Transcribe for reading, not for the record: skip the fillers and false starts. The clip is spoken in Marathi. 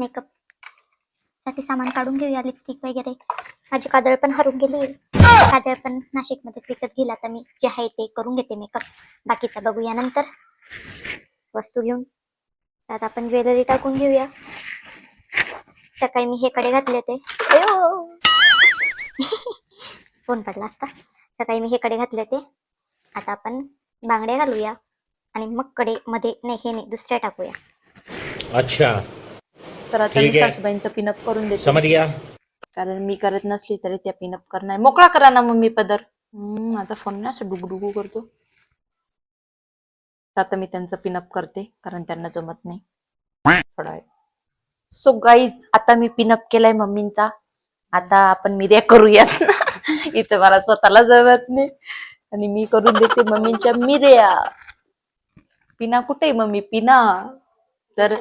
मेकअप साठी सामान काढून घेऊया. लिपस्टिक वगैरे. माझी काजळ पण हरून गेली. काजळ पण नाशिकमध्ये विकत घेईल. आता मी जे आहे ते करून घेते मेकअप. बाकीचा बघूया नंतर वस्तू घेऊन. त्यात आपण ज्वेलरी टाकून घेऊया. सकाळी मी हे कडे घातले ते फोन पडला असता. सकाळी मी हे कडे घातले ते. आता आपण बांगड्या घालूया आणि मग कडे मध्ये नाही हे नाही दुसऱ्या टाकूया. अच्छा तर आता मी सासूबाईंचं पिनअप करून देते. समझ गया. कारण मी करत नसली तरी त्या पिनअप करणार. मोकळा करा ना मम्मी पदर. माझा फोन ना असं डुगडुगू करतो. आता मी त्यांचं पिनअप करते कारण त्यांना जमत नाही थोडा वेळ. सो गाईज आता मी पिनअप केलाय मम्मींचा. आता आपण मिऱ्या करूयात. इथं मला स्वतःला जमत नाही आणि मी करून देते मम्मींच्या मिऱ्या. पिना कुठे मम्मी पिना. तर